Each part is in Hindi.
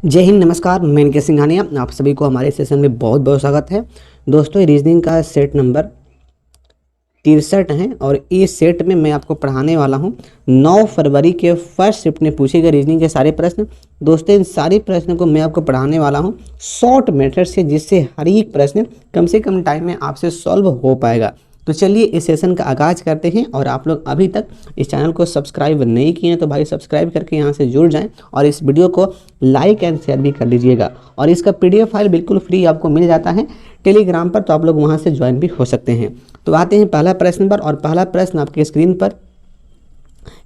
जय हिंद, नमस्कार। मैं इनके सिंघानिया, आप सभी को हमारे सेशन में बहुत बहुत स्वागत है। दोस्तों, रीजनिंग का सेट नंबर 63 है और इस सेट में मैं आपको पढ़ाने वाला हूं 9 फरवरी के फर्स्ट शिफ्ट में पूछे गए रीजनिंग के सारे प्रश्न। दोस्तों, इन सारे प्रश्नों को मैं आपको पढ़ाने वाला हूं शॉर्ट मेथड से, जिससे हर एक प्रश्न कम से कम टाइम में आपसे सॉल्व हो पाएगा। तो चलिए इस सेशन का आगाज़ करते हैं। और आप लोग अभी तक इस चैनल को सब्सक्राइब नहीं किए हैं तो भाई सब्सक्राइब करके यहाँ से जुड़ जाएं और इस वीडियो को लाइक एंड शेयर भी कर दीजिएगा। और इसका PDF फाइल बिल्कुल फ्री आपको मिल जाता है टेलीग्राम पर, तो आप लोग वहाँ से ज्वाइन भी हो सकते हैं। तो आते हैं पहला प्रश्न पर, और पहला प्रश्न आपके स्क्रीन पर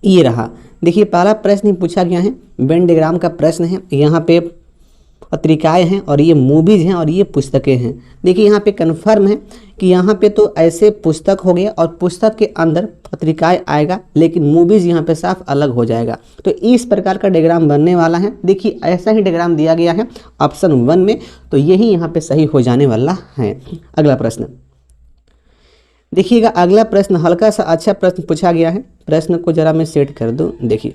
ये रहा। देखिए, पहला प्रश्न पूछा गया है, वेन डायग्राम का प्रश्न है। यहाँ पे पत्रिकाएं हैं और ये मूवीज़ हैं और ये पुस्तकें हैं। देखिए, यहाँ पे कन्फर्म है कि यहाँ पे तो ऐसे पुस्तक हो गया और पुस्तक के अंदर पत्रिकाएं आएगा, लेकिन मूवीज़ यहाँ पे साफ अलग हो जाएगा। तो इस प्रकार का डायग्राम बनने वाला है। देखिए, ऐसा ही डायग्राम दिया गया है ऑप्शन 1 में, तो यही यहाँ पे सही हो जाने वाला है। अगला प्रश्न देखिएगा। अगला प्रश्न हल्का सा अच्छा प्रश्न पूछा गया है। प्रश्न को जरा मैं सेट कर दूँ। देखिए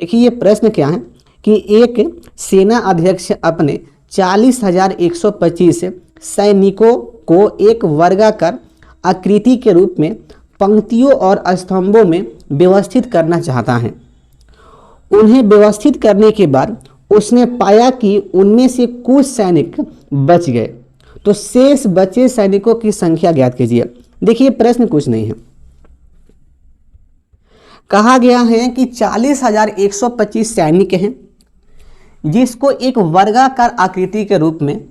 ये प्रश्न क्या है कि एक सेना अध्यक्ष अपने 40,125 सैनिकों को एक वर्गाकार आकृति के रूप में पंक्तियों और स्तंभों में व्यवस्थित करना चाहता है। उन्हें व्यवस्थित करने के बाद उसने पाया कि उनमें से कुछ सैनिक बच गए, तो शेष बचे सैनिकों की संख्या ज्ञात कीजिए। देखिए, प्रश्न कुछ नहीं है। कहा गया है कि 40,125 सैनिक हैं जिसको एक वर्गाकार आकृति के रूप में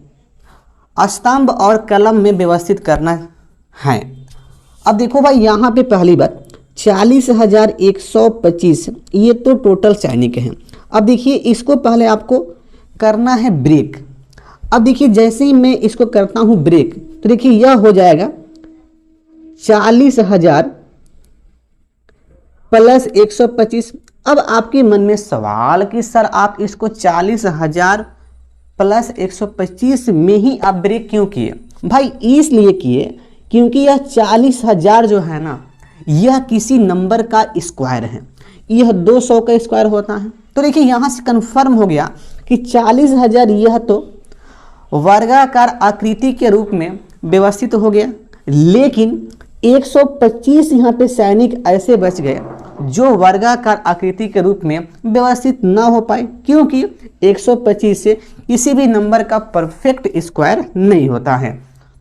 स्तंभ और कलम में व्यवस्थित करना है। अब देखो भाई, यहाँ पे पहली बात 40,125 ये तो टोटल सैनिक हैं। अब देखिए, इसको पहले आपको करना है ब्रेक। अब देखिए, जैसे ही मैं इसको करता हूँ ब्रेक, तो देखिए यह हो जाएगा 40,000 प्लस 125। अब आपके मन में सवाल कि सर आप इसको 40,000 प्लस 125 में ही आप ब्रेक क्यों किए? भाई इसलिए किए क्योंकि यह 40,000 जो है ना, यह किसी नंबर का स्क्वायर है। यह 200 का स्क्वायर होता है। तो देखिए, यहाँ से कंफर्म हो गया कि 40,000 यह तो वर्गाकार आकृति के रूप में व्यवस्थित हो गया, लेकिन 125 यहाँ पे सैनिक ऐसे बच गए जो वर्गाकार आकृति के रूप में व्यवस्थित ना हो पाए, क्योंकि 125 से किसी भी नंबर का परफेक्ट स्क्वायर नहीं होता है।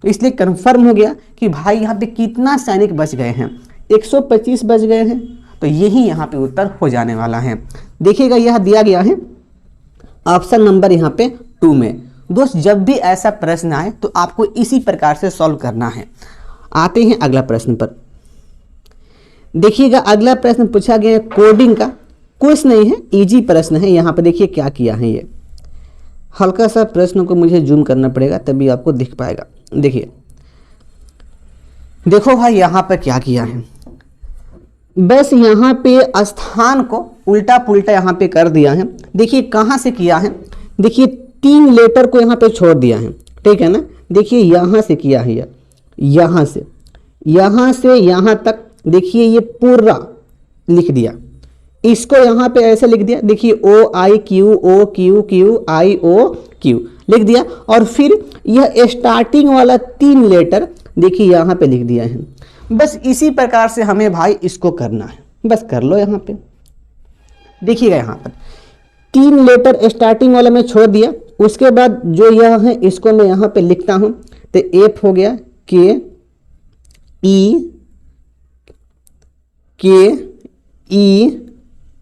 तो इसलिए कंफर्म हो गया कि भाई यहाँ पे कितना सैनिक बच गए हैं, 125 बच गए हैं। तो यही यहाँ पे उत्तर हो जाने वाला है। देखिएगा, यह दिया गया है ऑप्शन नंबर यहाँ पे 2 में। दोस्त, जब भी ऐसा प्रश्न आए तो आपको इसी प्रकार से सॉल्व करना है। आते हैं अगला प्रश्न पर। देखिएगा, अगला प्रश्न पूछा गया है कोडिंग का। कुछ नहीं है, इजी प्रश्न है। यहाँ पे देखिए क्या किया है। ये हल्का सा प्रश्न को मुझे जूम करना पड़ेगा तभी आपको दिख पाएगा। देखिए, देखो भाई, यहाँ पे क्या किया है, बस यहाँ पे स्थान को उल्टा पुल्टा यहाँ पे कर दिया है। देखिए कहाँ से किया है। देखिए, 3 लेटर को यहाँ पे छोड़ दिया है, ठीक है ना। देखिए, यहाँ से किया है, यहाँ से यहाँ तक। देखिए, ये पूरा लिख दिया। इसको यहाँ पे ऐसे लिख दिया। देखिए, OIQ OQQ IOQ लिख दिया। और फिर यह स्टार्टिंग वाला 3 लेटर देखिए यहाँ पे लिख दिया है। बस इसी प्रकार से हमें भाई इसको करना है। बस कर लो। यहाँ पे देखिएगा, यहाँ पर 3 लेटर स्टार्टिंग वाला में छोड़ दिया। उसके बाद जो यह है इसको मैं यहाँ पे लिखता हूँ। तो F हो गया, K E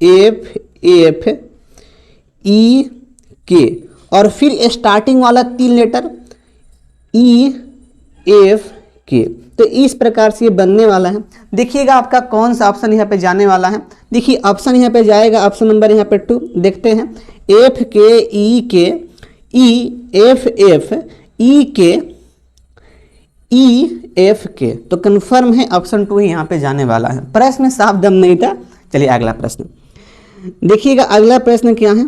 F E K, और फिर स्टार्टिंग वाला 3 लेटर E F K। तो इस प्रकार से ये बनने वाला है। देखिएगा, आपका कौन सा ऑप्शन यहाँ पे जाने वाला है। देखिए, ऑप्शन यहाँ पे जाएगा ऑप्शन नंबर यहाँ पे 2। देखते हैं, FK EK EFF EFK। तो कंफर्म है ऑप्शन 2 ही यहाँ पे जाने वाला है। प्रश्न साफ दम नहीं था। चलिए अगला प्रश्न देखिएगा। अगला प्रश्न क्या है।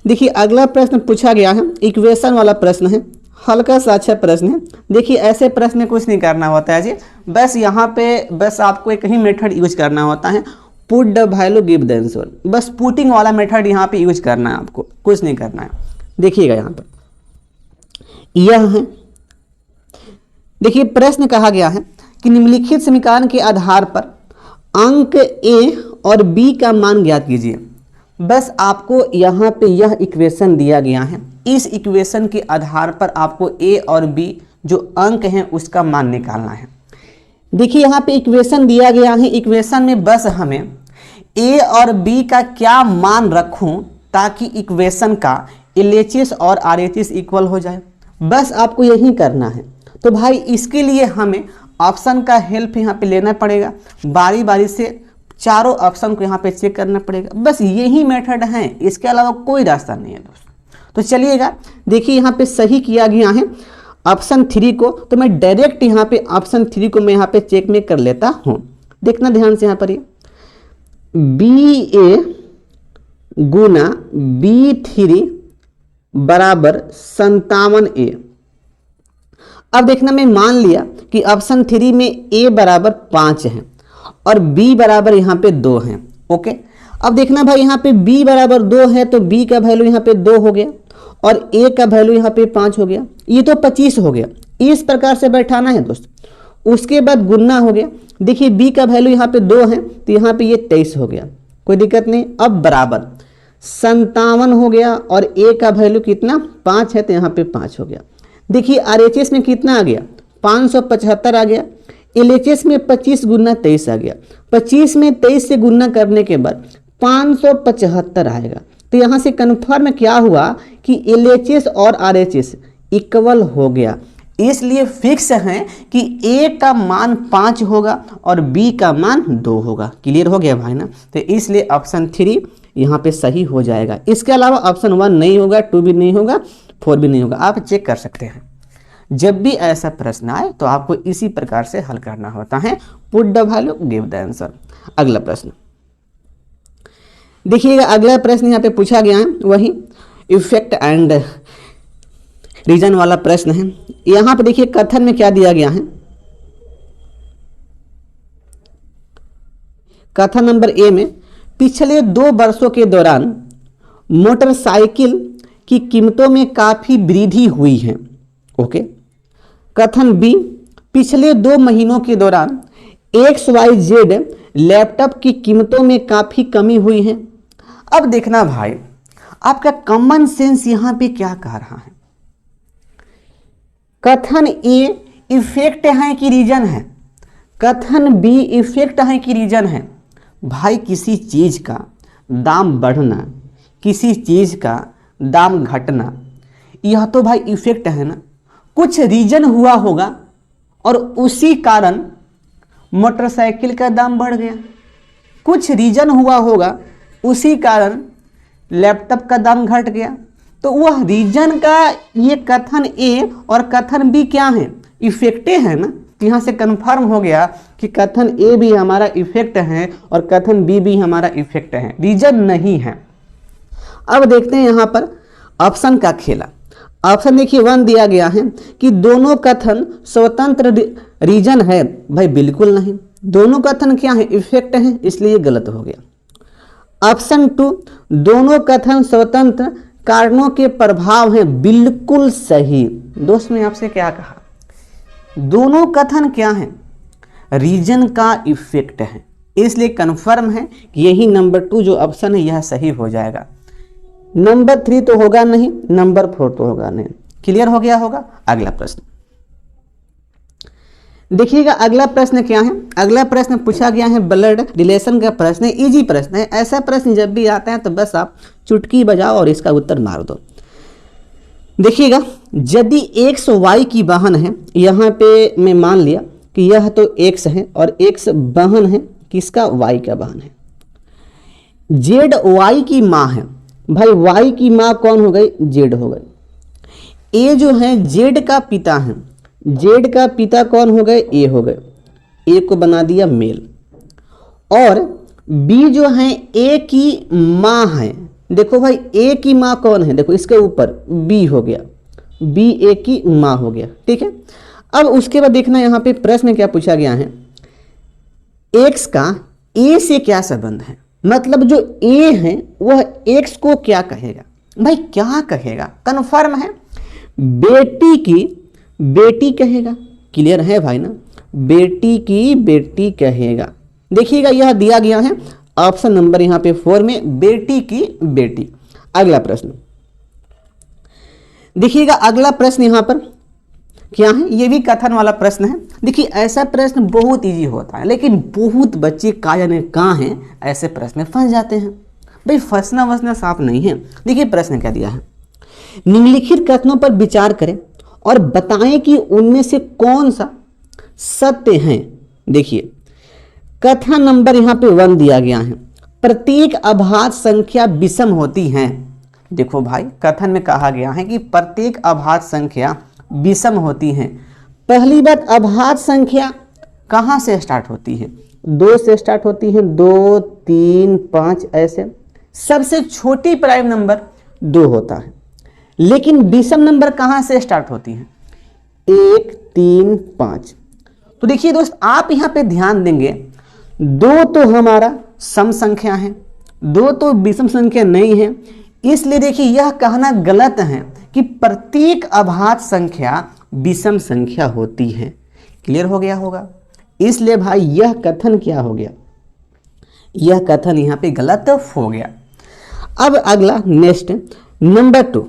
देखिए, अगला प्रश्न पूछा गया है इक्वेशन वाला प्रश्न है। हल्का सा अच्छा प्रश्न है। देखिए, ऐसे प्रश्न में कुछ नहीं करना होता है जी। बस यहाँ पे बस आपको एक ही मेथड यूज करना होता है। Put the value give the answer. बस पुटिंग वाला मेथड यहाँ पे यूज करना है, आपको कुछ नहीं करना है। देखिएगा यहाँ पर यह है, देखिए प्रश्न कहा गया है कि निम्नलिखित समीकरण के आधार पर अंक ए और बी का मान ज्ञात कीजिए। बस आपको यहाँ पे यह इक्वेशन दिया गया है, इस इक्वेशन के आधार पर आपको ए और बी जो अंक हैं उसका मान निकालना है। देखिए यहाँ पे इक्वेशन दिया गया है, इक्वेशन में बस हमें ए और बी का क्या मान रखूं ताकि इक्वेशन का LHS और RHS इक्वल हो जाए, बस आपको यही करना है। तो भाई इसके लिए हमें ऑप्शन का हेल्प यहाँ पे लेना पड़ेगा, बारी बारी से चारों ऑप्शन को यहाँ पे चेक करना पड़ेगा, बस यही मेथड है, इसके अलावा कोई रास्ता नहीं है दोस्तों। तो चलिएगा देखिए यहाँ पे सही किया गया है ऑप्शन 3 को, तो मैं डायरेक्ट यहाँ पे ऑप्शन 3 को मैं यहाँ पे चेक में कर लेता हूँ। देखना ध्यान से यहाँ पर ये BA गुना B3 बराबर 57A। अब देखना मैं मान लिया कि ऑप्शन 3 में A बराबर 5 है और B बराबर यहाँ पे 2 है। ओके, अब देखना भाई यहाँ पे B बराबर 2 है तो B का वैल्यू यहाँ पे 2 हो गया और A का वैल्यू यहाँ पे 5 हो गया, ये तो 25 हो गया। इस प्रकार से बैठाना है दोस्त, उसके बाद गुना हो गया। देखिए B का वैल्यू यहाँ पे 2 है तो यहाँ पे ये 23 हो गया, कोई दिक्कत नहीं। अब बराबर 57 हो गया और A का वैल्यू कितना 5 है तो यहाँ पे 5 हो गया। देखिए RHS में कितना आ गया 575 आ गया, LHS में 25 गुना 23 आ गया, 25 में 23 से गुना करने के बाद 575 आएगा। तो यहाँ से कन्फर्म क्या हुआ कि LHS और RHS इक्वल हो गया, इसलिए फिक्स है कि A का मान 5 होगा और B का मान 2 होगा। क्लियर हो गया भाई ना, तो इसलिए ऑप्शन 3 यहाँ पे सही हो जाएगा। इसके अलावा ऑप्शन 1 नहीं होगा, 2 भी नहीं होगा, 4 भी नहीं होगा, आप चेक कर सकते हैं। जब भी ऐसा प्रश्न आए तो आपको इसी प्रकार से हल करना होता है, put the value give the answer. अगला प्रश्न देखिएगा, अगला प्रश्न यहाँ पे पूछा गया है वही इफेक्ट एंड रीजन वाला प्रश्न है। यहाँ पे देखिए कथन में क्या दिया गया है, कथन नंबर ए में पिछले 2 वर्षों के दौरान मोटरसाइकिल की कीमतों में काफी वृद्धि हुई है। ओके, कथन बी पिछले 2 महीनों के दौरान XYZ लैपटॉप की कीमतों में काफी कमी हुई है। अब देखना भाई आपका कॉमन सेंस यहां पे क्या कह रहा है, कथन ए इफेक्ट है कि रीजन है, कथन बी इफेक्ट है कि रीजन है। भाई किसी चीज का दाम बढ़ना, किसी चीज का दाम घटना, यह तो भाई इफेक्ट है ना। कुछ रीजन हुआ होगा और उसी कारण मोटरसाइकिल का दाम बढ़ गया, कुछ रीजन हुआ होगा उसी कारण लैपटॉप का दाम घट गया। तो वह रीजन का ये कथन ए और कथन बी क्या है, इफेक्टे है ना। यहाँ से कंफर्म हो गया कि कथन ए भी हमारा इफेक्ट है और कथन बी भी हमारा इफेक्ट है, रीजन नहीं है। अब देखते हैं यहाँ पर ऑप्शन का खेला। ऑप्शन देखिए 1 दिया गया है कि दोनों कथन स्वतंत्र रीजन है। भाई बिल्कुल नहीं, दोनों कथन क्या है, इफेक्ट है, इसलिए गलत हो गया। ऑप्शन 2 दोनों कथन स्वतंत्र कारणों के प्रभाव हैं, बिल्कुल सही। दोस्त ने आपसे क्या कहा, दोनों कथन क्या है, रीजन का इफेक्ट है, इसलिए कंफर्म है कि यही नंबर 2 जो ऑप्शन है यह सही हो जाएगा। नंबर 3 तो होगा नहीं, नंबर 4 तो होगा नहीं। क्लियर हो गया होगा। अगला प्रश्न देखिएगा, अगला प्रश्न क्या है, अगला प्रश्न पूछा गया है ब्लड रिलेशन का प्रश्न है, इजी प्रश्न है। ऐसा प्रश्न जब भी आता है तो बस आप चुटकी बजाओ और इसका उत्तर मार दो। देखिएगा, यदि x y की बहन है, यहाँ पे मैं मान लिया कि यह तो x है और x बहन है किसका, y का बहन है। z y की माँ है, भाई y की माँ कौन हो गई, z हो गई। a जो है z का पिता है, z का पिता कौन हो गए, a हो गए, a को बना दिया मेल। और b जो है a की माँ है, देखो भाई a की माँ कौन है, देखो इसके ऊपर b हो गया, b a की माँ हो गया। ठीक है, अब उसके बाद देखना यहाँ पे प्रश्न क्या पूछा गया है, x का ए से क्या संबंध है, मतलब जो ए है वह एक्स को क्या कहेगा, भाई क्या कहेगा, कन्फर्म है, बेटी की बेटी कहेगा, क्लियर है भाई ना, बेटी की बेटी कहेगा। देखिएगा यह दिया गया है ऑप्शन नंबर यहाँ पे 4 में, बेटी की बेटी। अगला प्रश्न देखिएगा, अगला प्रश्न यहाँ पर क्या है, ये भी कथन वाला प्रश्न है। देखिए ऐसा प्रश्न बहुत इजी होता है, लेकिन बहुत बच्चे का जाने कहाँ हैं ऐसे प्रश्न में फंस जाते हैं। भाई फंसना वसना साफ नहीं है। देखिए प्रश्न क्या दिया है, निम्नलिखित कथनों पर विचार करें और बताएं कि उनमें से कौन सा सत्य है। देखिए कथन नंबर यहाँ पे 1 दिया गया है, प्रत्येक अभाज्य संख्या विषम होती है। देखो भाई कथन में कहा गया है कि प्रत्येक अभाज्य संख्या विषम होती है। पहली बात, अभाज्य संख्या कहाँ से स्टार्ट होती है, 2 से स्टार्ट होती है, 2 3 5 ऐसे। सबसे छोटी प्राइम नंबर 2 होता है, लेकिन विषम नंबर कहाँ से स्टार्ट होती है, 1 3 5। तो देखिए दोस्त आप यहाँ पे ध्यान देंगे, 2 तो हमारा सम संख्या है, 2 तो विषम संख्या नहीं है, इसलिए देखिए यह कहना गलत है कि प्रत्येक अभाज्य संख्या विषम संख्या होती है। क्लियर हो गया होगा। इसलिए भाई यह कथन क्या हो गया, यह कथन यहाँ पे गलत हो गया। अब अगला नेक्स्ट नंबर 2,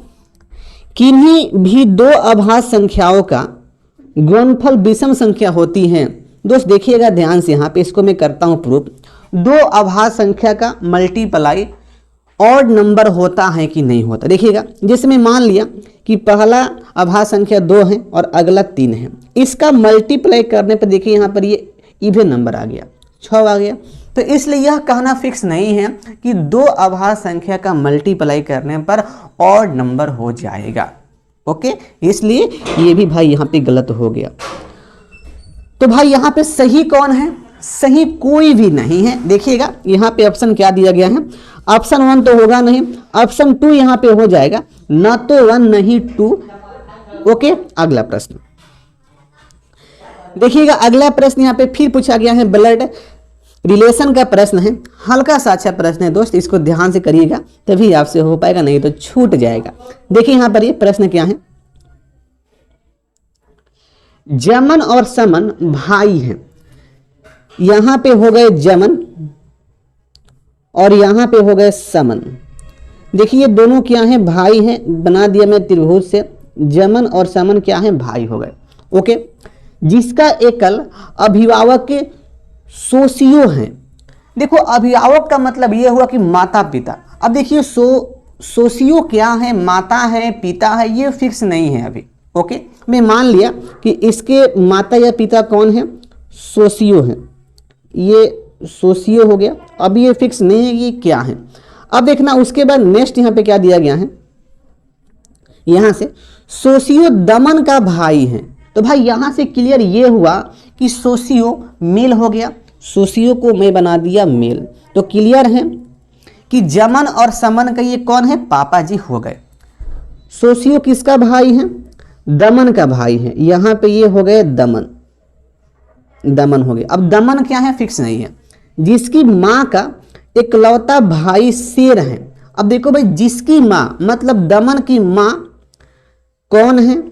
किन्हीं भी 2 अभाज्य संख्याओं का गुणनफल विषम संख्या होती है। दोस्त देखिएगा ध्यान से, यहाँ पे इसको मैं करता हूँ प्रूफ। 2 अभाज्य संख्या का मल्टीप्लाई ऑड नंबर होता है कि नहीं होता। देखिएगा जिसमें मान लिया कि पहला अभाज्य संख्या 2 है और अगला 3 है, इसका मल्टीप्लाई करने पर देखिए यहाँ पर ये इवन नंबर आ गया, 6 आ गया। तो इसलिए यह कहना फिक्स नहीं है कि 2 अभाज्य संख्या का मल्टीप्लाई करने पर ऑड नंबर हो जाएगा। ओके, इसलिए ये भी भाई यहाँ पे गलत हो गया। तो भाई यहाँ पे सही कौन है, सही कोई भी नहीं है। देखिएगा यहाँ पे ऑप्शन क्या दिया गया है, ऑप्शन 1 तो होगा नहीं, ऑप्शन 2 यहाँ पे हो जाएगा, ना तो 1 नहीं 2। ओके, अगला प्रश्न देखिएगा, अगला प्रश्न यहाँ पे फिर पूछा गया है ब्लड रिलेशन का प्रश्न है। हल्का सा अच्छा प्रश्न है दोस्त, इसको ध्यान से करिएगा तभी आपसे हो पाएगा, नहीं तो छूट जाएगा। देखिए यहाँ पर ये प्रश्न क्या है, जमन और समन भाई हैं, यहां पे हो गए जमन और यहां पे हो गए समन। देखिए दोनों क्या हैं, भाई हैं, बना दिया मैं त्रिभुज से, जमन और समन क्या हैं, भाई हो गए। ओके, जिसका एकल अभिभावक के सोसियो हैं। देखो अभिभावक का मतलब ये हुआ कि माता पिता। अब देखिए सोसियो क्या है, माता है पिता है, ये फिक्स नहीं है अभी। ओके, मैं मान लिया कि इसके माता या पिता कौन है, सोसियो है, ये सोसियो हो गया। अब ये फिक्स नहीं है कि क्या है। अब देखना उसके बाद नेक्स्ट यहाँ पे क्या दिया गया है, यहां से सोसियो दमन का भाई है। तो भाई यहां से क्लियर ये हुआ कि सोसियो मेल हो गया, सोसियो को मैं बना दिया मेल। तो क्लियर है कि जमन और समन का ये कौन है, पापा जी हो गए। सोसियो किसका भाई है, दमन का भाई है, यहां पे ये हो गए दमन, दमन हो गया। अब दमन क्या है, फिक्स नहीं है। जिसकी माँ का इकलौता भाई शेर है। अब देखो भाई जिसकी माँ मतलब दमन की माँ कौन है,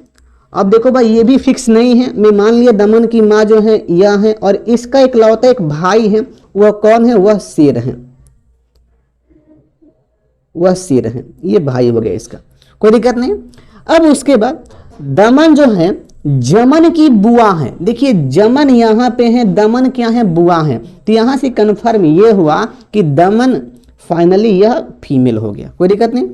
अब देखो भाई ये भी फिक्स नहीं है। मैं मान लिया दमन की माँ जो है यह है और इसका इकलौता एक भाई है, वह कौन है, वह शेर है, वह शेर है, ये भाई हो गया इसका, कोई दिक्कत नहीं। अब उसके बाद दमन जो है जमन की बुआ है। देखिए जमन यहाँ पे है, दमन क्या है, बुआ है। तो यहाँ से कन्फर्म ये हुआ कि दमन फाइनली यह फीमेल हो गया, कोई दिक्कत नहीं।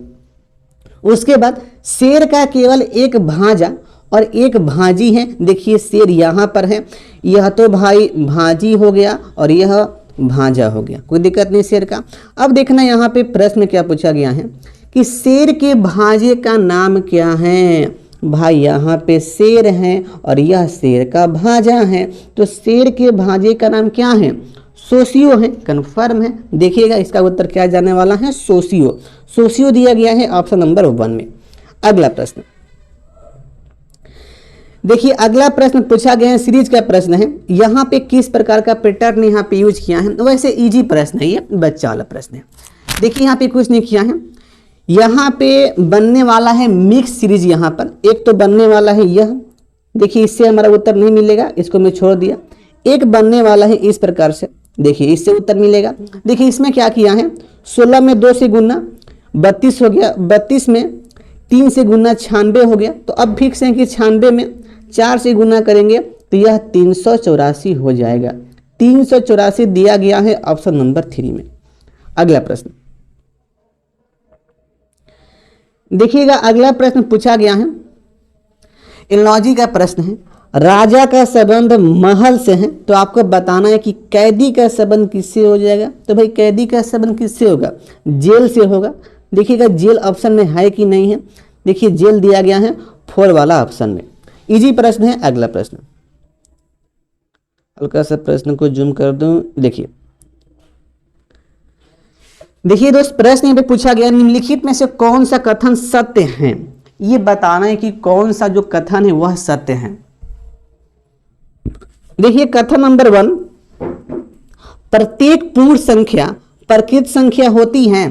उसके बाद शेर का केवल एक भांजा और एक भांजी है। देखिए शेर यहाँ पर है, यह तो भाई भांजी हो गया और यह भांजा हो गया, कोई दिक्कत नहीं शेर का। अब देखना यहाँ पे प्रश्न क्या पूछा गया है कि शेर के भांजे का नाम क्या है। भाई यहाँ पे शेर है और यह शेर का भांजा है, तो शेर के भांजे का नाम क्या है, सोसियो है, कन्फर्म है। देखिएगा इसका उत्तर क्या जाने वाला है, सोसियो। सोसियो दिया गया है ऑप्शन नंबर 1 में। अगला प्रश्न देखिए अगला प्रश्न पूछा गया है, सीरीज का प्रश्न है। यहाँ पे किस प्रकार का पैटर्न यहाँ पे यूज किया है, वैसे इजी प्रश्न है, ये बच्चा वाला प्रश्न है। देखिए यहाँ पे कुछ नहीं किया है, यहाँ पे बनने वाला है मिक्स सीरीज। यहाँ पर एक तो बनने वाला है यह, देखिए इससे हमारा उत्तर नहीं मिलेगा, इसको मैं छोड़ दिया। एक बनने वाला है इस प्रकार से, देखिए इससे उत्तर मिलेगा। देखिए इसमें क्या किया है, 16 में 2 से गुना 32 हो गया, 32 में 3 से गुना 96 हो गया। तो अब फिक्स है कि 96 में 4 से गुना करेंगे तो यह 384 हो जाएगा। 384 दिया गया है ऑप्शन नंबर 3 में। अगला प्रश्न देखिएगा, अगला प्रश्न पूछा गया है, एनालॉजी का प्रश्न है। राजा का संबंध महल से है, तो आपको बताना है कि कैदी का संबंध किससे हो जाएगा। तो भाई कैदी का संबंध किससे होगा, जेल से होगा। देखिएगा जेल ऑप्शन में है कि नहीं है, देखिए जेल दिया गया है 4 वाला ऑप्शन में। इजी प्रश्न है। अगला प्रश्न, हल्का सा प्रश्न को जूम कर दूं, देखिए दोस्त प्रश्न यहाँ पे पूछा गया, निम्नलिखित में से कौन सा कथन सत्य है। ये बताना है कि कौन सा जो कथन है वह सत्य है। देखिए कथन नंबर 1, प्रत्येक पूर्ण संख्या प्रकृत संख्या होती है।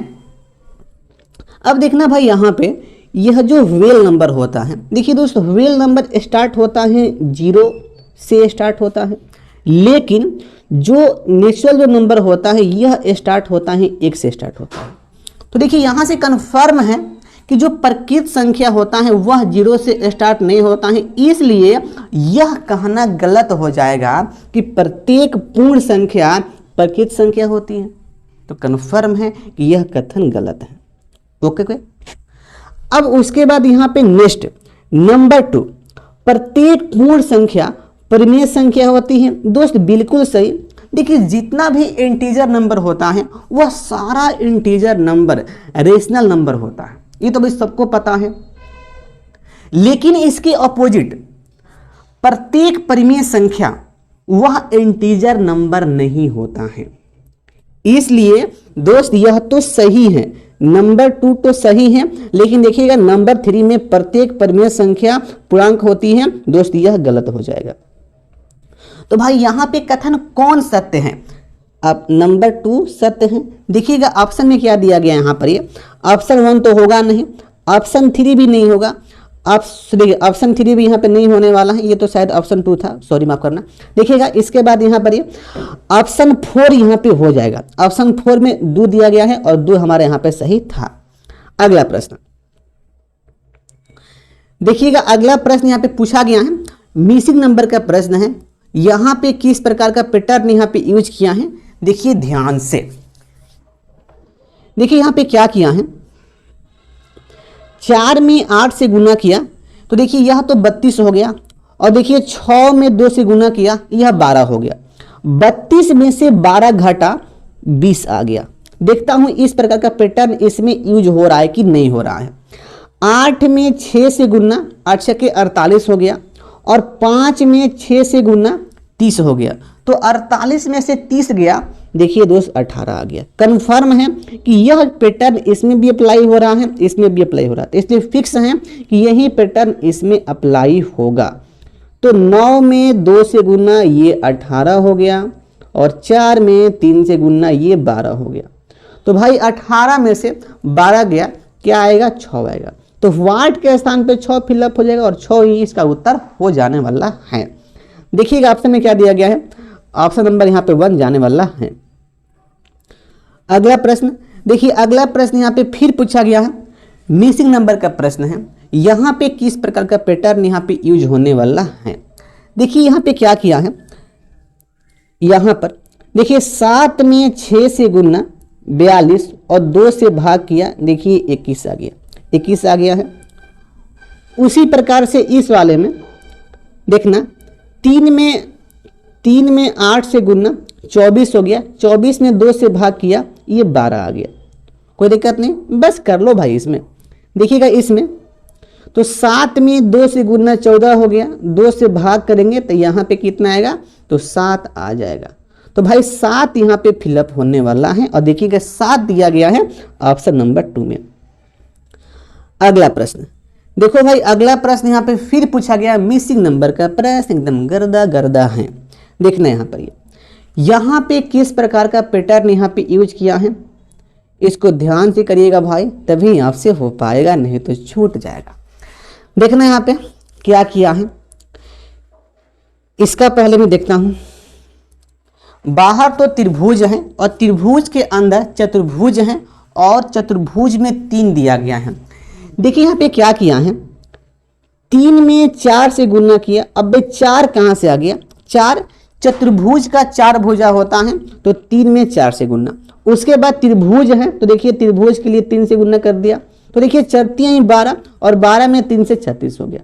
अब देखना भाई यहाँ पे यह जो वेल नंबर होता है, देखिए दोस्तों वेल नंबर स्टार्ट होता है 0 से स्टार्ट होता है, लेकिन जो नेचुरल जो नंबर होता है यह स्टार्ट होता है 1 से स्टार्ट होता है। तो देखिए यहाँ से कन्फर्म है कि जो प्रकृत संख्या होता है वह 0 से स्टार्ट नहीं होता है, इसलिए यह कहना गलत हो जाएगा कि प्रत्येक पूर्ण संख्या प्रकृत संख्या होती है। तो कन्फर्म है कि यह कथन गलत है। ओके। अब उसके बाद यहाँ पे नेक्स्ट नंबर 2, प्रत्येक पूर्ण संख्या परिमेय संख्या होती है। दोस्त बिल्कुल सही। देखिए जितना भी इंटीजर नंबर होता है वह सारा इंटीजर नंबर रेशनल नंबर होता है, ये तो भाई सबको पता है। लेकिन इसके ऑपोजिट प्रत्येक परिमेय संख्या वह इंटीजर नंबर नहीं होता है। इसलिए दोस्त यह तो सही है, नंबर 2 तो सही है, लेकिन देखिएगा नंबर 3 में प्रत्येक परिमेय संख्या पूर्णांक होती है। दोस्त यह गलत हो जाएगा। तो भाई यहाँ पे कथन कौन सत्य है, अब नंबर 2 सत्य है। देखिएगा ऑप्शन में क्या दिया गया यहाँ पर, ये ऑप्शन 1 तो होगा नहीं, ऑप्शन 3 भी नहीं होगा, ऑप्शन 3 भी यहाँ पे नहीं होने वाला है, ये तो शायद ऑप्शन 2 था, सॉरी माफ करना। देखिएगा इसके बाद यहाँ पर ये ऑप्शन 4 यहाँ पे हो जाएगा। ऑप्शन 4 में 2 दिया गया है और 2 हमारे यहाँ पे सही था। अगला प्रश्न देखिएगा, अगला प्रश्न यहाँ पे पूछा गया है, मिसिंग नंबर का प्रश्न है। यहाँ पे किस प्रकार का पैटर्न यहाँ पे यूज किया है, देखिए ध्यान से। देखिए यहाँ पे क्या किया है, 4 में 8 से गुना किया तो देखिए यह तो 32 हो गया, और देखिए 6 में 2 से गुना किया यह 12 हो गया। 32 में से 12 घटा 20 आ गया। देखता हूं इस प्रकार का पैटर्न इसमें यूज हो रहा है कि नहीं हो रहा है। 8 में 6 से गुना 8 छके 48 हो गया, और 5 में 6 से गुना 30 हो गया। तो 48 में से 30 गया, देखिए दोस्त 18 आ गया। कंफर्म है कि यह पैटर्न इसमें भी अप्लाई हो रहा है, इसमें भी अप्लाई हो रहा है, तो इसलिए फिक्स है कि यही पैटर्न इसमें अप्लाई होगा। तो 9 में 2 से गुना ये 18 हो गया, और 4 में 3 से गुना ये 12 हो गया। तो भाई 18 में से 12 गया, क्या आएगा, 6 आएगा। तो वाट के स्थान पे 6 फिलअप हो जाएगा, और 6 ही इसका उत्तर हो जाने वाला है। देखिएगा ऑप्शन में क्या दिया गया है, ऑप्शन नंबर यहाँ पे 1 जाने वाला है। अगला प्रश्न देखिए, अगला प्रश्न यहाँ पे फिर पूछा गया है, मिसिंग नंबर का प्रश्न है। यहाँ पे किस प्रकार का पैटर्न यहाँ पे यूज होने वाला है। देखिए यहाँ पे क्या किया है, यहाँ पर देखिए 7 में 6 से गुना 42 और 2 से भाग किया, देखिए 21 आ गया, 21 आ गया है। उसी प्रकार से इस वाले में देखना 3 में 8 से गुना 24 हो गया, 24 में 2 से भाग किया ये 12 आ गया। कोई दिक्कत नहीं, बस कर लो भाई। इसमें देखिएगा इसमें तो 7 में 2 से गुना 14 हो गया, 2 से भाग करेंगे तो यहाँ पे कितना आएगा, तो 7 आ जाएगा। तो भाई 7 यहाँ पे फिलअप होने वाला है, और देखिएगा 7 दिया गया है ऑप्शन नंबर 2 में। अगला प्रश्न देखो भाई अगला प्रश्न यहाँ पे फिर पूछा गया मिसिंग नंबर का प्रश्न, एकदम गर्दा गर्दा है। देखना यहाँ पर यहाँ पे किस प्रकार का पैटर्न यहाँ पे यूज किया है, इसको ध्यान से करिएगा भाई, तभी आपसे हो पाएगा, नहीं तो छूट जाएगा। देखना यहाँ पे क्या किया है, इसका पहले मैं देखता हूं। बाहर तो त्रिभुज है और त्रिभुज के अंदर चतुर्भुज है और चतुर्भुज में 3 दिया गया है। देखिए यहाँ पे क्या किया है, 3 में 4 से गुणा किया। अब भाई 4 कहाँ से आ गया, 4 चतुर्भुज का 4 भुजा होता है, तो 3 में 4 से गुणा। उसके बाद त्रिभुज है, तो देखिए त्रिभुज के लिए 3 से गुणा कर दिया, तो देखिए 4 12 और 12 में 3 से 36 हो गया।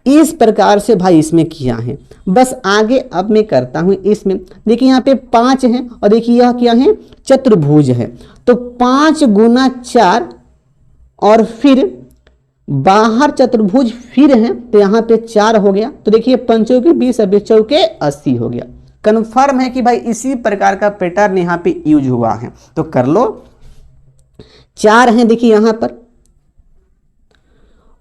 इस प्रकार से भाई इसमें किया है। बस आगे अब मैं करता हूं इसमें। देखिए यहाँ पे 5 है और देखिए यह क्या है, चतुर्भुज है, तो 5 गुना 4 और फिर बाहर चतुर्भुज फिर है, तो यहाँ पे 4 हो गया। तो देखिए 5 के 20 और 20 के 80 हो गया। कन्फर्म है कि भाई इसी प्रकार का पैटर्न यहाँ पे यूज हुआ है, तो कर लो। 4 है देखिए यहाँ पर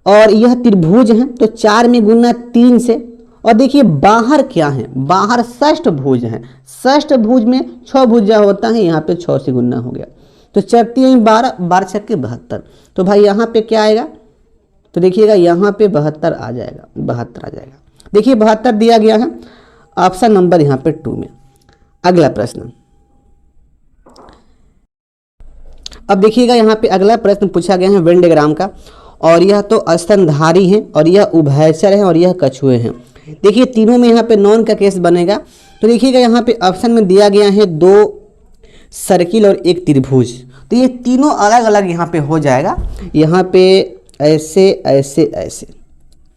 और यह त्रिभुज है, तो 4 में गुना 3 से। और देखिए बाहर क्या है, बाहर षष्ठ भुज है, षष्ठ भुज में 6 भुजा होता है, यहाँ पे 6 से गुना हो गया, तो 4 3 12 12 6 72। तो भाई यहाँ पे क्या आएगा, तो देखिएगा यहाँ पे 72 आ जाएगा, 72 आ जाएगा। देखिए 72 दिया गया है, ऑप्शन नंबर यहाँ पे 2 में। अगला प्रश्न, अब देखिएगा यहाँ पे अगला प्रश्न पूछा गया है वेन डायग्राम का, और यह तो स्तनधारी है और यह उभयचर है और यह कछुए हैं। देखिए तीनों में यहाँ पे नॉन का केस बनेगा। तो देखिएगा यहाँ पे ऑप्शन में दिया गया है 2 सर्किल और 1 त्रिभुज, तो ये तीनों अलग अलग यहाँ पे हो जाएगा, यहाँ पे ऐसे ऐसे ऐसे,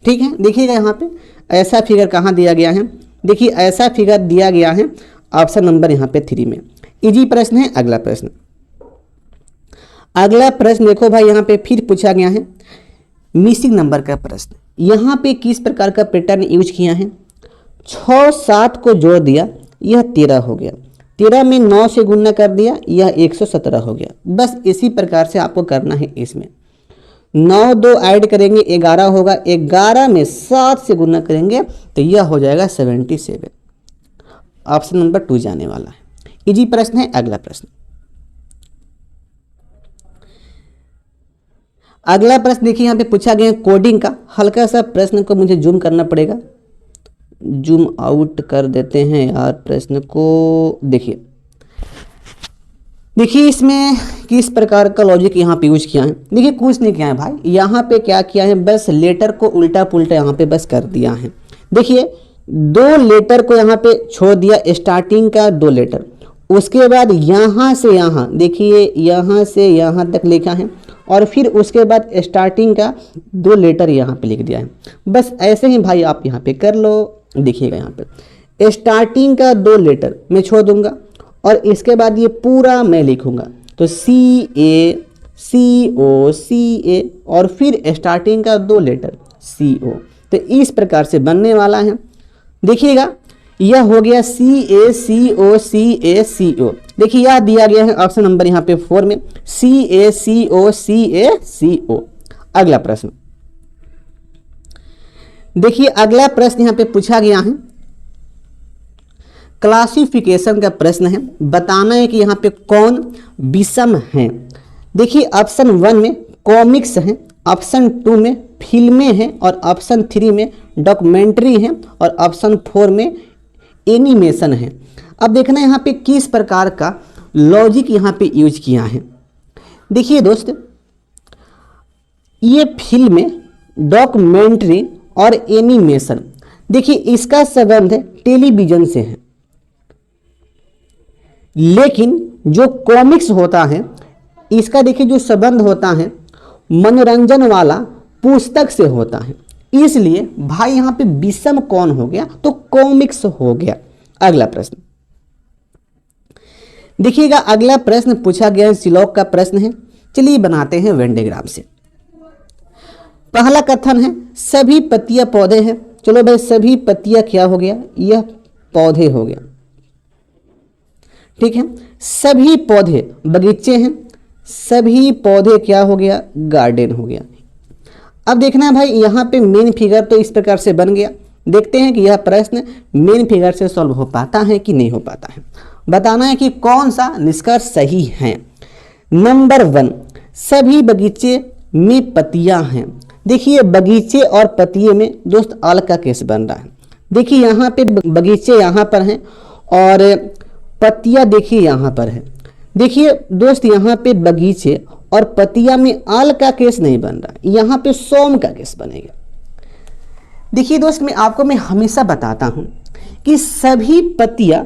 ठीक है। देखिएगा यहाँ पे ऐसा फिगर कहाँ दिया गया है, देखिए ऐसा फिगर दिया गया है ऑप्शन नंबर यहाँ पे 3 में। इजी प्रश्न है। अगला प्रश्न, अगला प्रश्न देखो भाई यहाँ पे फिर पूछा गया है मिसिंग नंबर का प्रश्न। यहाँ पे किस प्रकार का पैटर्न यूज किया है, 6 7 को जोड़ दिया, यह 13 हो गया, 13 में 9 से गुणा कर दिया, यह 117 हो गया। बस इसी प्रकार से आपको करना है। इसमें 9 2 ऐड करेंगे 11 होगा, 11 में 7 से गुणा करेंगे तो यह हो जाएगा 77। ऑप्शन नंबर 2 जाने वाला है। इजी प्रश्न है। अगला प्रश्न, अगला प्रश्न देखिए यहाँ पे पूछा गया कोडिंग का। हल्का सा प्रश्न को मुझे जूम करना पड़ेगा, जूम आउट कर देते हैं यार प्रश्न को। देखिए देखिए इसमें किस प्रकार का लॉजिक यहाँ पे यूज किया है। देखिए कुछ नहीं किया है भाई, यहाँ पे क्या किया है, बस लेटर को उल्टा पुल्टा यहाँ पे बस कर दिया है। देखिए 2 लेटर को यहाँ पे छोड़ दिया, स्टार्टिंग का 2 लेटर, उसके बाद यहाँ से यहाँ, देखिए यहाँ से यहाँ तक लिखा है, और फिर उसके बाद स्टार्टिंग का 2 लेटर यहाँ पे लिख दिया है। बस ऐसे ही भाई आप यहाँ पे कर लो। देखिएगा यहाँ पे स्टार्टिंग का 2 लेटर मैं छोड़ दूंगा और इसके बाद ये पूरा मैं लिखूंगा, तो CA CO CA और फिर स्टार्टिंग का 2 लेटर CO। तो इस प्रकार से बनने वाला है। देखिएगा यह हो गया CA CO CA CO। देखिए यह दिया गया है ऑप्शन नंबर यहाँ पे 4 में, CA CO CA CO। अगला प्रश्न देखिए, अगला प्रश्न यहाँ पे पूछा गया है क्लासिफिकेशन का प्रश्न है। बताना है कि यहाँ पे कौन विषम है। देखिए ऑप्शन 1 में कॉमिक्स है, ऑप्शन 2 में फिल्में हैं और ऑप्शन 3 में डॉक्यूमेंट्री है और ऑप्शन 4 में एनिमेशन है। अब देखना यहाँ पे किस प्रकार का लॉजिक यहाँ पे यूज किया है। देखिए दोस्त, ये फिल्में, डॉक्यूमेंट्री और एनिमेशन, देखिए इसका संबंध है टेलीविजन से है, लेकिन जो कॉमिक्स होता है इसका देखिए जो संबंध होता है मनोरंजन वाला पुस्तक से होता है। इसलिए भाई यहाँ पे विषम कौन हो गया, तो कॉमिक्स हो गया। अगला प्रश्न देखिएगा, अगला प्रश्न पूछा गया है सिलॉक का प्रश्न है। चलिए बनाते हैं वेन डायग्राम से। पहला कथन है सभी पत्तियां पौधे हैं। चलो भाई सभी पत्तियां क्या हो गया, यह पौधे हो गया, ठीक है। सभी पौधे बगीचे हैं, सभी पौधे क्या हो गया, गार्डन हो गया। अब देखना है भाई यहाँ पे मेन फिगर तो इस प्रकार से बन गया। देखते हैं कि यह प्रश्न मेन फिगर से सॉल्व हो पाता है कि नहीं हो पाता है। बताना है कि कौन सा निष्कर्ष सही है। नंबर 1, सभी बगीचे में पत्तियां हैं। देखिए बगीचे और पत्तिये में दोस्त अल का केस बन रहा है। देखिए यहाँ पे बगीचे यहाँ पर हैं और पत्तियां देखिए यहाँ पर है। देखिए दोस्त यहाँ पे बगीचे और पत्तियां में अल का केस नहीं बन रहा, यहाँ पे सोम का केस बनेगा। देखिए दोस्त मैं हमेशा बताता हूँ कि सभी पत्तियां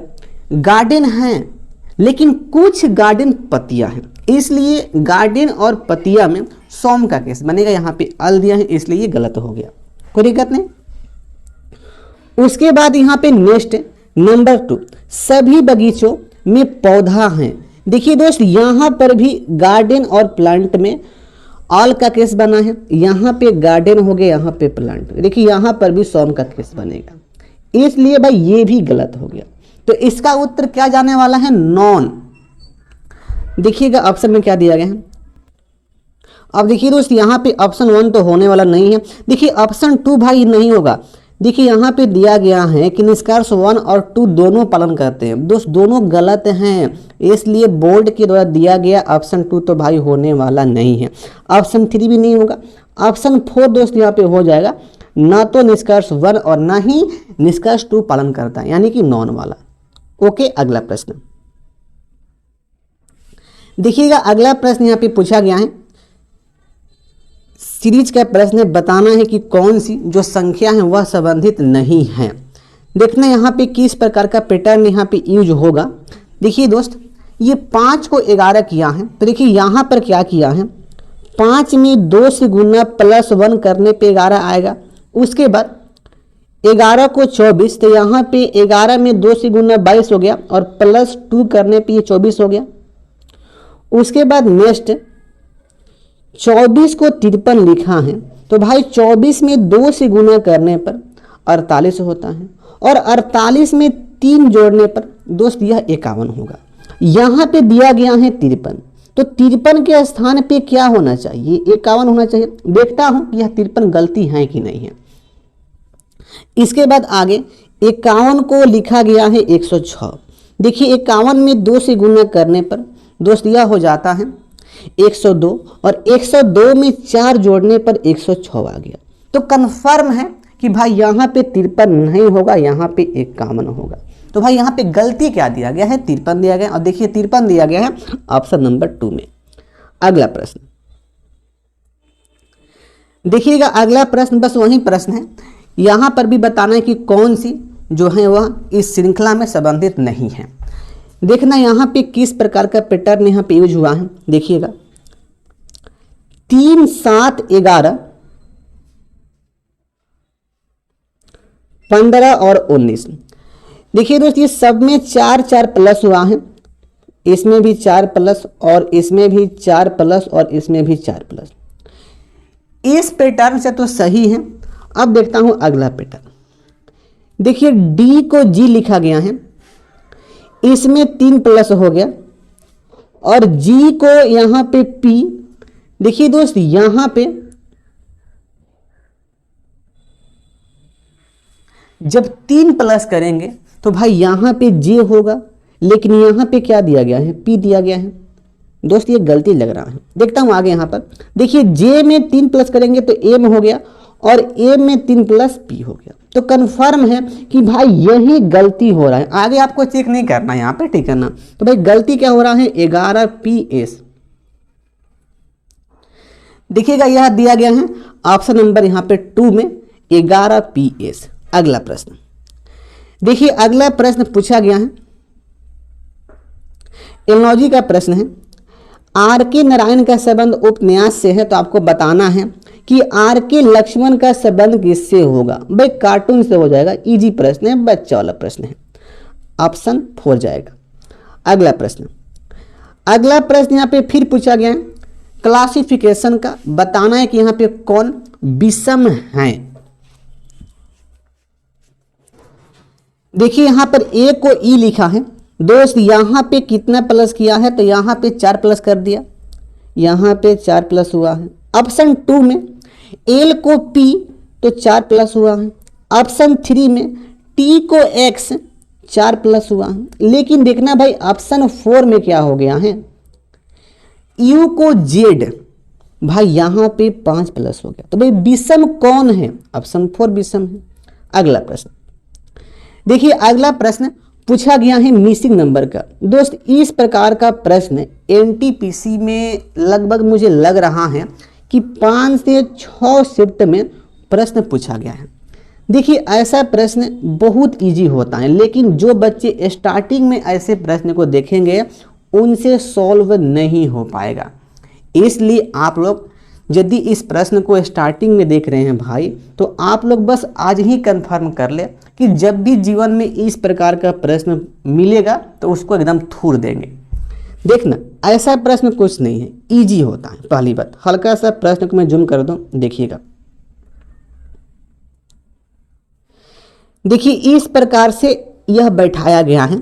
गार्डन हैं, लेकिन कुछ गार्डन पत्तियां हैं, इसलिए गार्डन और पत्तियां में सोम का केस बनेगा। यहाँ पे अल दिया है इसलिए ये गलत हो गया, कोई दिक्कत नहीं। उसके बाद यहाँ पे नेक्स्ट नंबर 2, सभी बगीचों में पौधा हैं। देखिए दोस्त यहाँ पर भी गार्डन और प्लांट में ऑल का केस बना है, यहाँ पे गार्डन हो गया, यहाँ पे प्लांट। देखिए यहाँ पर भी सोम का केस बनेगा, इसलिए भाई ये भी गलत हो गया। तो इसका उत्तर क्या जाने वाला है? नॉन। देखिएगा ऑप्शन में क्या दिया गया है। अब देखिए दोस्त यहाँ पे ऑप्शन 1 तो होने वाला नहीं है। देखिए ऑप्शन 2 भाई नहीं होगा। देखिए यहाँ पे दिया गया है कि निष्कर्ष 1 और 2 दोनों पालन करते हैं। दोस्त दोनों गलत हैं, इसलिए बोर्ड के द्वारा दिया गया ऑप्शन 2 तो भाई होने वाला नहीं है। ऑप्शन 3 भी नहीं होगा। ऑप्शन 4 दोस्त यहाँ पे हो जाएगा, ना तो निष्कर्ष 1 और ना ही निष्कर्ष 2 पालन करता है, यानी कि नॉन वाला। ओके, अगला प्रश्न देखिएगा। अगला प्रश्न यहाँ पे पूछा गया है, सीरीज का प्रश्न बताना है कि कौन सी जो संख्या है वह संबंधित नहीं है। देखना यहाँ पे किस प्रकार का पैटर्न यहाँ पे यूज होगा। देखिए दोस्त ये 5 को 11 किया है, तो देखिए यहाँ पर क्या किया है, 5 में 2 से गुना +1 करने पे 11 आएगा। उसके बाद 11 को 24, तो यहाँ पे 11 में 2 से गुना 22 हो गया और +2 करने पे ये 24 हो गया। उसके बाद नेक्स्ट 24 को 53 लिखा है, तो भाई 24 में 2 से गुना करने पर 48 होता है और 48 में 3 जोड़ने पर दोस्त यह 51 होगा। यहाँ पे दिया गया है 53, तो 53 के स्थान पे क्या होना चाहिए? 51 होना चाहिए। देखता हूँ कि यह 53 गलती है कि नहीं है। इसके बाद आगे 51 को लिखा गया है 106। देखिए 51 में 2 से गुना करने पर दोस्त यह हो जाता है 102 और 102 में 4 जोड़ने पर 106 आ गया। तो कंफर्म है कि भाई यहाँ पे 53 नहीं होगा, यहाँ पे 51 होगा। तो भाई यहाँ पे गलती क्या दिया गया है? 53 दिया गया। और देखिए 53 दिया गया है ऑप्शन नंबर 2 में। अगला प्रश्न देखिएगा। अगला प्रश्न बस वही प्रश्न है, यहाँ पर भी बताना है कि कौन सी जो है वह इस श्रृंखला में संबंधित नहीं है। देखना यहाँ पे किस प्रकार का पैटर्न यहाँ पे यूज हुआ है। देखिएगा 3, 7, 11, 15 और 19। देखिए दोस्त ये सब में 4 4 प्लस हुआ है, इसमें भी 4 प्लस और इसमें भी 4 प्लस और इसमें भी 4 प्लस। इस पैटर्न से तो सही है। अब देखता हूं अगला पैटर्न। देखिए डी को जी लिखा गया है, इसमें 3 प्लस हो गया और जी को यहां पे पी। देखिए दोस्त यहां पे जब 3 प्लस करेंगे तो भाई यहां पे जे होगा, लेकिन यहां पे क्या दिया गया है? पी दिया गया है। दोस्त ये गलती लग रहा है। देखता हूं आगे यहाँ पर। देखिए जे में 3 प्लस करेंगे तो एम हो गया और ए में 3 प्लस पी हो गया। तो कंफर्म है कि भाई यही गलती हो रहा है, आगे आपको चेक नहीं करना, यहाँ पे ठीक करना। तो भाई गलती क्या हो रहा है? 11 PS। देखिएगा यह दिया गया है ऑप्शन नंबर यहाँ पे 2 में 11 PS। अगला प्रश्न देखिए। अगला प्रश्न पूछा गया है, एलॉजी का प्रश्न है। R.K. नारायण का संबंध उपन्यास से है, तो आपको बताना है कि R.K. लक्ष्मण का संबंध किससे होगा? भाई कार्टून से हो जाएगा। इजी प्रश्न है, बच्चा वाला प्रश्न है, ऑप्शन 4 जाएगा। अगला प्रश्न यहाँ पे फिर पूछा गया है क्लासिफिकेशन का। बताना है कि यहाँ पे कौन विषम है। देखिए यहाँ पर ए को ई लिखा है। दोस्त यहाँ पे कितना प्लस किया है? तो यहाँ पे 4 प्लस कर दिया, यहाँ पे 4 प्लस हुआ है। ऑप्शन 2 में एल को पी तो 4 प्लस हुआ है। ऑप्शन 3 में टी को एक्स 4 प्लस हुआ है। लेकिन देखना भाई ऑप्शन 4 में क्या हो गया है, यू को जेड भाई यहाँ पे 5 प्लस हो गया। तो भाई विषम कौन है, ऑप्शन 4 विषम है। अगला प्रश्न देखिए, अगला प्रश्न पूछा गया है मिसिंग नंबर का। दोस्त इस प्रकार का प्रश्न एनटीपीसी में लगभग मुझे लग रहा है कि 5 से 6 शिफ्ट में प्रश्न पूछा गया है। देखिए ऐसा प्रश्न बहुत इजी होता है, लेकिन जो बच्चे स्टार्टिंग में ऐसे प्रश्न को देखेंगे उनसे सॉल्व नहीं हो पाएगा। इसलिए आप लोग यदि इस प्रश्न को स्टार्टिंग में देख रहे हैं भाई, तो आप लोग बस आज ही कंफर्म कर ले कि जब भी जीवन में इस प्रकार का प्रश्न मिलेगा तो उसको एकदम थूर देंगे। देखना ऐसा प्रश्न कुछ नहीं है, इजी होता है। पहली बात, हल्का सा प्रश्न को मैं जूम कर दूं, देखिएगा। देखिए इस प्रकार से यह बैठाया गया है।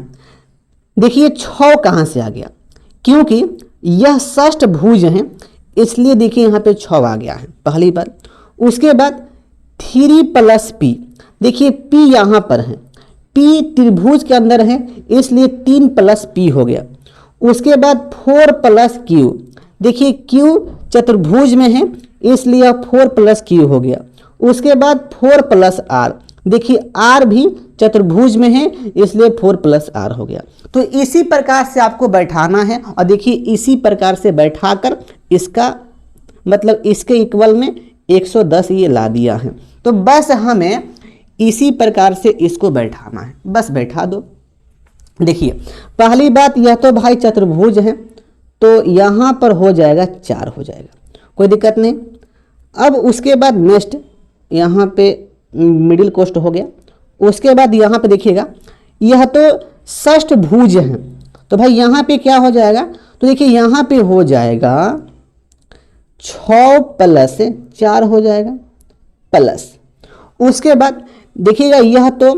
देखिए 6 कहां से आ गया, क्योंकि यह षष्ठभुज है, इसलिए देखिए यहाँ पे 6 आ गया है, पहली बात। उसके बाद 3 प्लस पी, देखिए पी यहाँ पर है, पी त्रिभुज के अंदर है, इसलिए 3 प्लस पी हो गया। उसके बाद 4 प्लस क्यू, देखिए क्यू चतुर्भुज में है, इसलिए 4 प्लस क्यू हो गया। उसके बाद 4 प्लस आर, देखिए आर भी चतुर्भुज में है, इसलिए 4 प्लस आर हो गया। तो इसी प्रकार से आपको बैठाना है, और देखिए इसी प्रकार से बैठाकर इसका मतलब इसके इक्वल में 110 ये ला दिया है। तो बस हमें इसी प्रकार से इसको बैठाना है, बस बैठा दो। देखिए पहली बात, यह तो भाई चतुर्भुज है, तो यहाँ पर हो जाएगा 4 हो जाएगा, कोई दिक्कत नहीं। अब उसके बाद नेक्स्ट यहाँ पे मिडिल कोष्ट हो गया। उसके बाद यहाँ पे देखिएगा, यह तो षष्ठभुज है, तो भाई यहाँ पे क्या हो जाएगा, तो देखिए यहाँ पे हो जाएगा 6 प्लस 4 हो जाएगा प्लस। उसके बाद देखिएगा यह तो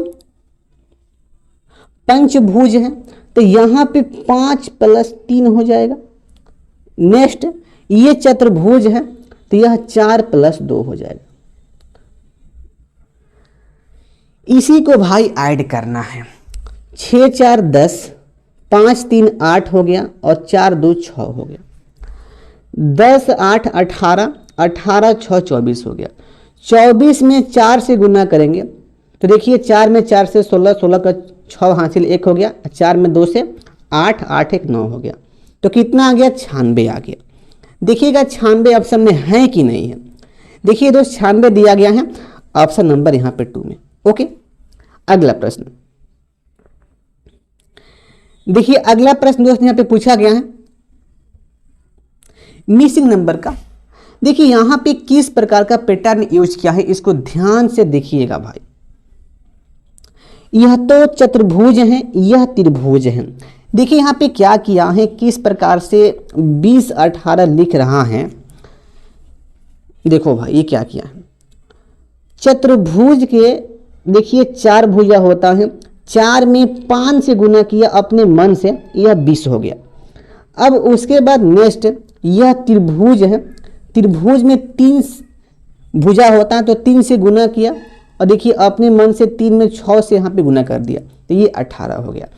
पंचभुज है, तो यहाँ पे 5 प्लस 3 हो जाएगा। नेक्स्ट ये चतुर्भुज है, तो यह 4 प्लस 2 हो जाएगा। इसी को भाई ऐड करना है, 6 4 10, 5 3 8 हो गया, और 4 2 6 हो गया। 10 8 18, 18 6 24 हो गया। 24 में 4 से गुना करेंगे, तो देखिए 4 में 4 से 16, 16 का 6 हासिल 1 हो गया, 4 में 2 से 8, 8 1 9 हो गया। तो कितना आ गया, 96 आ गया। देखिएगा 96 ऑप्शन में है कि नहीं है। देखिए दोस्त 96 दिया गया है, ऑप्शन नंबर यहाँ पे 2 में। ओके, अगला प्रश्न देखिए, अगला प्रश्न दोस्त यहाँ पे पूछा गया है मिसिंग नंबर का। देखिए यहां पे किस प्रकार का पैटर्न यूज किया है, इसको ध्यान से देखिएगा भाई। यह तो चतुर्भुज है, यह त्रिभुज है। देखिए यहां पे क्या किया है, किस प्रकार से 20 18 लिख रहा है। देखो भाई ये क्या किया है, चतुर्भुज के देखिए 4 भुजा होता है, 4 में 5 से गुना किया अपने मन से, यह 20 हो गया। अब उसके बाद नेक्स्ट यह त्रिभुज है, त्रिभुज में 3 भुजा होता है, तो 3 से गुना किया, और देखिए अपने मन से 3 में 6 से यहाँ पे गुना कर दिया, तो ये 18 हो गया।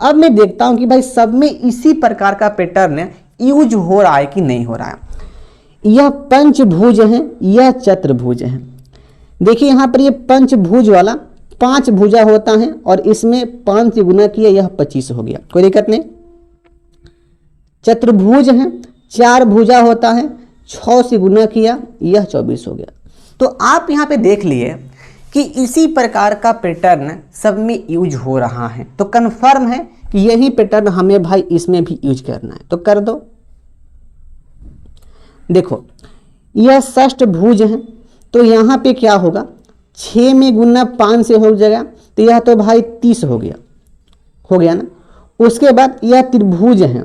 अब मैं देखता हूँ कि भाई सब में इसी प्रकार का पैटर्न यूज हो रहा है कि नहीं हो रहा है। यह पंचभुज है, यह चतुर्भुज है। देखिए यहाँ पर ये पंचभुज वाला 5 भुजा होता है, और इसमें 5 से गुना किया, यह 25 हो गया, कोई दिक्कत नहीं। चतुर्भुज है, 4 भुजा होता है, 6 से गुना किया, यह 24 हो गया। तो आप यहाँ पे देख लिए कि इसी प्रकार का पैटर्न सब में यूज हो रहा है, तो कंफर्म है कि यही पैटर्न हमें भाई इसमें भी यूज करना है, तो कर दो। देखो यह षष्ठभुज है, तो यहाँ पे क्या होगा, 6 में गुना 5 से हो जाएगा, तो यह तो भाई 30 हो गया ना। उसके बाद यह त्रिभुज है,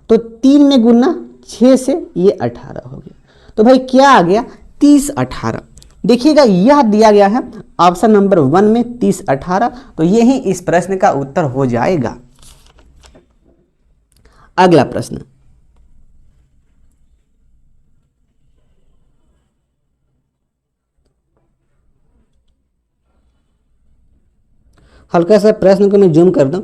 तो 3 में गुना 6 से ये 18 हो गया। तो भाई क्या आ गया, 30 18। देखिएगा यह दिया गया है ऑप्शन नंबर 1 में 30 18, तो यही इस प्रश्न का उत्तर हो जाएगा। अगला प्रश्न . हल्का सा प्रश्न को मैं जूम कर दूं।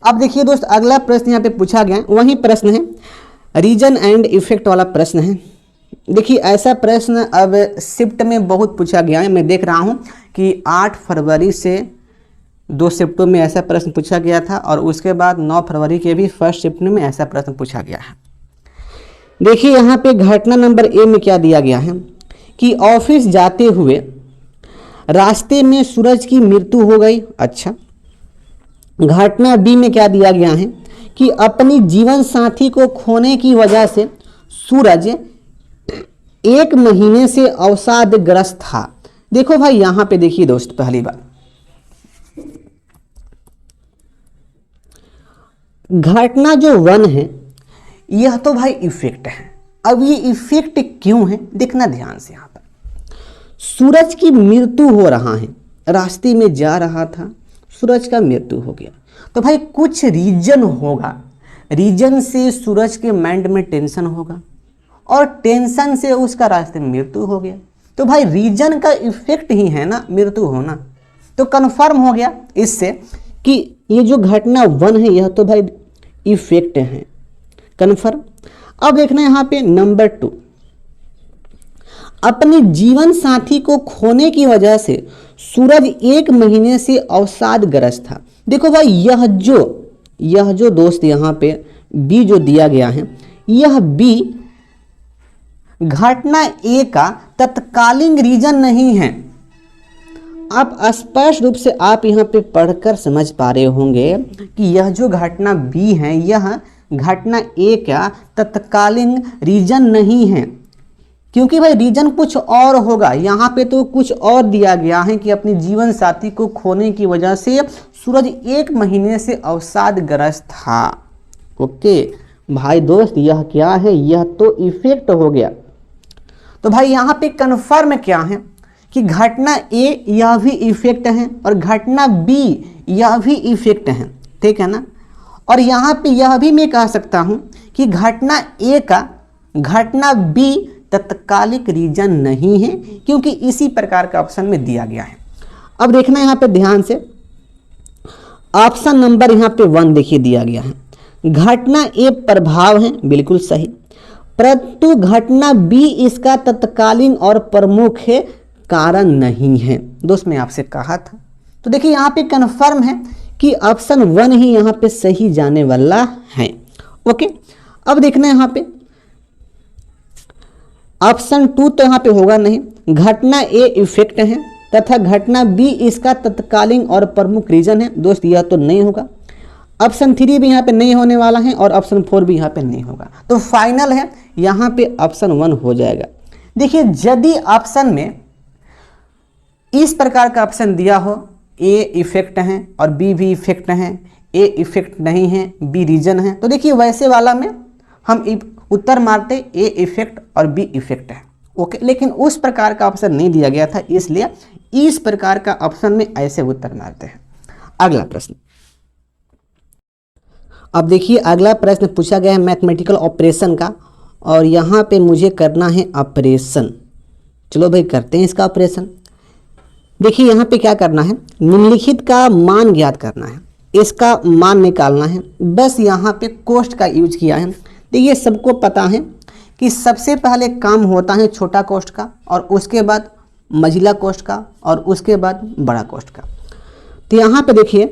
अब देखिए दोस्त, अगला प्रश्न यहाँ पे पूछा गया है, वही प्रश्न है रीजन एंड इफेक्ट वाला प्रश्न है। देखिए ऐसा प्रश्न अब शिफ्ट में बहुत पूछा गया है। मैं देख रहा हूँ कि 8 फरवरी से 2 शिफ्टों में ऐसा प्रश्न पूछा गया था और उसके बाद 9 फरवरी के भी फर्स्ट शिफ्ट में ऐसा प्रश्न पूछा गया है। देखिए यहाँ पे घटना नंबर ए में क्या दिया गया है कि ऑफिस जाते हुए रास्ते में सूरज की मृत्यु हो गई। अच्छा, घटना बी में क्या दिया गया है कि अपनी जीवन साथी को खोने की वजह से सूरज 1 महीने से अवसादग्रस्त था। देखो भाई यहाँ पे देखिए दोस्त, पहली बात घटना जो 1 है यह तो भाई इफेक्ट है। अब ये इफेक्ट क्यों है देखना ध्यान से। यहाँ पर सूरज की मृत्यु हो रहा है, रास्ते में जा रहा था, सूरज का मृत्यु हो गया, तो भाई कुछ रीजन होगा, रीजन से सूरज के माइंड में टेंशन होगा और टेंशन से उसका रास्ते में मृत्यु हो गया। तो भाई रीजन का इफेक्ट ही है ना मृत्यु होना। तो कन्फर्म हो गया इससे कि ये जो घटना 1 है यह तो भाई इफेक्ट है, कन्फर्म। अब देखना यहाँ पे नंबर 2, अपने जीवन साथी को खोने की वजह से सूरज 1 महीने से अवसादग्रस्त था। देखो भाई यह जो दोस्त यहाँ पे बी जो दिया गया है, यह बी घटना ए का तत्कालीन रीजन नहीं है। आप स्पष्ट रूप से आप यहाँ पे पढ़कर समझ पा रहे होंगे कि यह जो घटना बी है यह घटना ए का तत्कालीन रीजन नहीं है, क्योंकि भाई रीजन कुछ और होगा। यहाँ पे तो कुछ और दिया गया है कि अपनी जीवन साथी को खोने की वजह से सूरज 1 महीने से अवसादग्रस्त था। ओके भाई दोस्त, यह क्या है, यह तो इफेक्ट हो गया। तो भाई यहाँ पे कन्फर्म क्या है कि घटना ए यह भी इफेक्ट है और घटना बी यह भी इफेक्ट है, ठीक है ना। और यहाँ पे यह भी मैं कह सकता हूँ कि घटना ए का घटना बी तत्कालिक रीजन नहीं है, क्योंकि इसी प्रकार का ऑप्शन में दिया गया है। अब देखना यहाँ पे ध्यान से, ऑप्शन नंबर यहाँ पे 1 देखिए दिया गया है, घटना ए प्रभाव है, बिल्कुल सही, परंतु घटना बी इसका तत्कालीन और प्रमुख कारण नहीं है। दोस्त मैं आपसे कहा था। तो देखिए यहाँ पे कन्फर्म है कि ऑप्शन 1 ही यहाँ पे सही जाने वाला है। ओके, अब देखना यहाँ पे ऑप्शन 2 तो यहाँ पे होगा नहीं, घटना ए इफेक्ट है तथा घटना बी इसका तत्कालीन और प्रमुख रीजन है। दोस्त यह तो नहीं होगा। ऑप्शन 3 भी यहाँ पे नहीं होने वाला है और ऑप्शन 4 भी यहाँ पे नहीं होगा। तो फाइनल है यहाँ पे ऑप्शन 1 हो जाएगा। देखिए यदि ऑप्शन में इस प्रकार का ऑप्शन दिया हो, ए इफेक्ट है और बी भी इफेक्ट है, ए इफेक्ट नहीं है, बी रीजन है, तो देखिए वैसे वाला में हम उत्तर मारते ए इफेक्ट और बी इफेक्ट है। ओके, लेकिन उस प्रकार का ऑप्शन नहीं दिया गया था, इसलिए इस प्रकार का ऑप्शन में ऐसे उत्तर मारते हैं। अगला प्रश्न, अब देखिए अगला प्रश्न पूछा गया है मैथमेटिकल ऑपरेशन का और यहाँ पे मुझे करना है ऑपरेशन। चलो भाई करते हैं इसका ऑपरेशन। देखिए यहाँ पे क्या करना है, निम्नलिखित का मान ज्ञात करना है, इसका मान निकालना है। बस यहाँ पे कोष्ठ का यूज किया है। देखिए सबको पता है कि सबसे पहले काम होता है छोटा कोष्ठ का और उसके बाद मझिला कोष्ठ का और उसके बाद बड़ा कोष्ठ का। तो यहाँ पे देखिए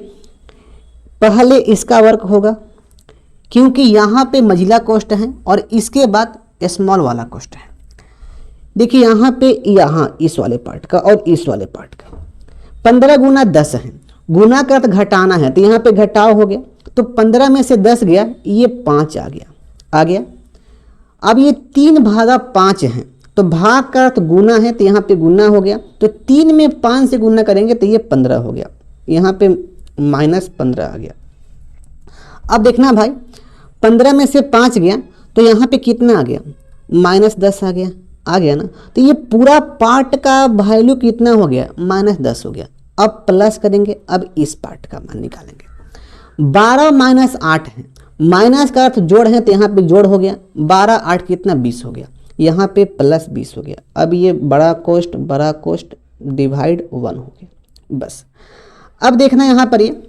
पहले इसका वर्क होगा क्योंकि यहाँ पे मझिला कोष्ठ है और इसके बाद स्मॉल वाला कोष्ठ है। देखिए यहाँ पे यहाँ इस वाले पार्ट का और इस वाले पार्ट का 15 गुना 10 है, गुना का अर्थ घटाना है, तो यहाँ पे घटाव हो गया, तो 15 में से 10 गया, ये 5 आ गया। अब ये 3 भागा 5 है, तो भाग का अर्थ गुना है, तो यहाँ पे गुना हो गया, तो 3 में 5 से गुना करेंगे तो ये 15 हो गया, यहाँ पे -15 आ गया। अब देखना भाई 15 में से 5 गया तो यहाँ पे कितना आ गया, -10 आ गया ना। तो ये पूरा पार्ट का वैल्यू कितना हो गया, -10 हो गया। अब प्लस करेंगे, अब इस पार्ट का मान निकालेंगे। 12 - 8 है, माइनस का अर्थ जोड़ है, तो यहाँ पे जोड़ हो गया, 12 8 कितना 20 हो गया, यहाँ पे +20 हो गया। अब ये बड़ा कोष्ठ डिवाइड 1 हो गया बस। अब देखना यहाँ पर ये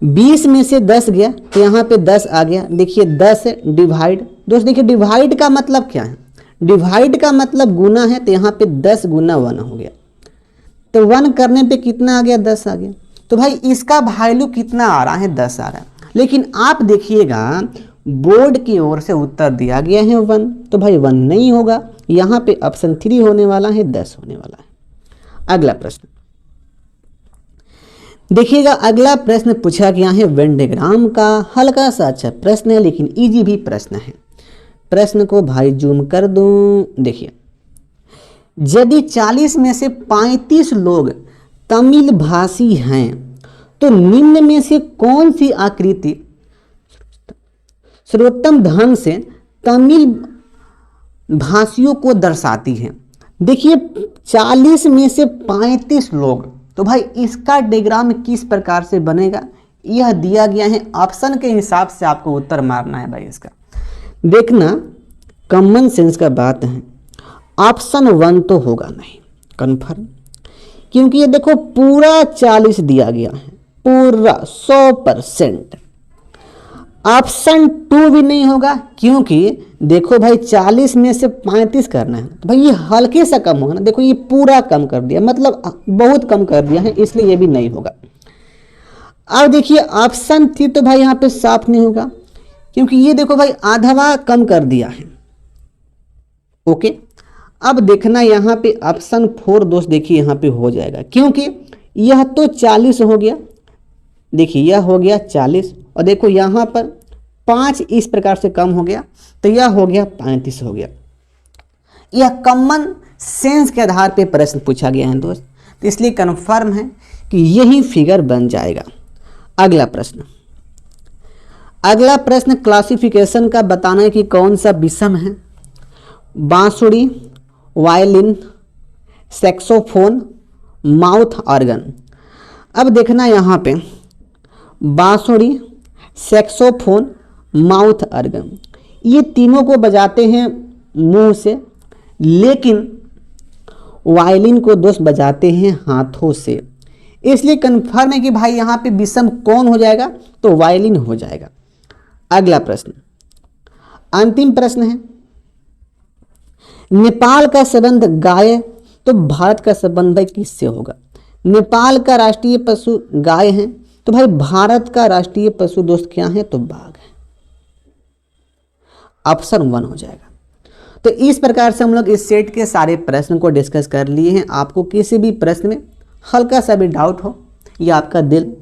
20 में से 10 गया तो यहाँ पे 10 आ गया। देखिए 10 डिवाइड, दोस्त देखिए डिवाइड का मतलब क्या है, डिवाइड का मतलब गुना है, तो यहाँ पे 10 गुना 1 हो गया, तो 1 करने पे कितना आ गया, 10 आ गया। तो भाई इसका वैल्यू कितना आ रहा है, 10 आ रहा है। लेकिन आप देखिएगा बोर्ड की ओर से उत्तर दिया गया है 1, तो भाई 1 नहीं होगा, यहाँ पे ऑप्शन 3 होने वाला है, 10 होने वाला है। अगला प्रश्न देखिएगा, अगला प्रश्न पूछा गया है वेन डायग्राम का। हल्का सा अच्छा प्रश्न है लेकिन इजी भी प्रश्न है। प्रश्न को भाई जूम कर दूं। देखिए, यदि 40 में से 35 लोग तमिल भाषी हैं तो निम्न में से कौन सी आकृति सर्वोत्तम ढंग से तमिल भाषियों को दर्शाती है। देखिए 40 में से 35 लोग, तो भाई इसका डायग्राम किस प्रकार से बनेगा, यह दिया गया है। ऑप्शन के हिसाब से आपको उत्तर मारना है भाई इसका। देखना कॉमन सेंस का बात है, ऑप्शन 1 तो होगा नहीं कन्फर्म, क्योंकि ये देखो पूरा 40 दिया गया है, पूरा 100%। ऑप्शन 2 भी नहीं होगा, क्योंकि देखो भाई 40 में से 35 करना है, तो भाई ये हल्के सा कम होगा ना। देखो ये पूरा कम कर दिया, मतलब बहुत कम कर दिया है, इसलिए ये भी नहीं होगा। अब देखिए ऑप्शन 3 तो भाई यहाँ पे साफ नहीं होगा, क्योंकि ये देखो भाई आधा कम कर दिया है। ओके, अब देखना यहाँ पे ऑप्शन 4 दोस्त देखिए यहाँ पे हो जाएगा, क्योंकि यह तो 40 हो गया, देखिए यह हो गया 40, और देखो यहाँ पर 5 इस प्रकार से कम हो गया, तो यह हो गया 35 हो गया। यह कॉमन सेंस के आधार पे प्रश्न पूछा गया है दोस्त, तो इसलिए कन्फर्म है कि यही फिगर बन जाएगा। अगला प्रश्न, अगला प्रश्न क्लासिफिकेशन का बताना है कि कौन सा विषम है। बांसुरी, वायलिन, सैक्सोफोन, माउथ ऑर्गन। अब देखना यहाँ पे बांसुरी, सैक्सोफोन, माउथ ऑर्गन, ये तीनों को बजाते हैं मुंह से, लेकिन वायलिन को दोस्त बजाते हैं हाथों से। इसलिए कन्फर्म है कि भाई यहाँ पे विषम कौन हो जाएगा, तो वायलिन हो जाएगा। अगला प्रश्न, अंतिम प्रश्न है, नेपाल का संबंध गाय, तो भारत का संबंध भाई किससे होगा। नेपाल का राष्ट्रीय पशु गाय है, तो भाई भारत का राष्ट्रीय पशु दोस्त क्या है, तो बाघ है। ऑप्शन 1 हो जाएगा। तो इस प्रकार से हम लोग इस सेट के सारे प्रश्न को डिस्कस कर लिए हैं। आपको किसी भी प्रश्न में हल्का सा भी डाउट हो या आपका दिल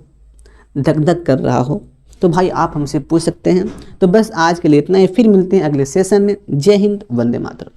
धक धक कर रहा हो, तो भाई आप हमसे पूछ सकते हैं। तो बस आज के लिए इतना ही, फिर मिलते हैं अगले सेशन में। जय हिंद, वंदे मातरम।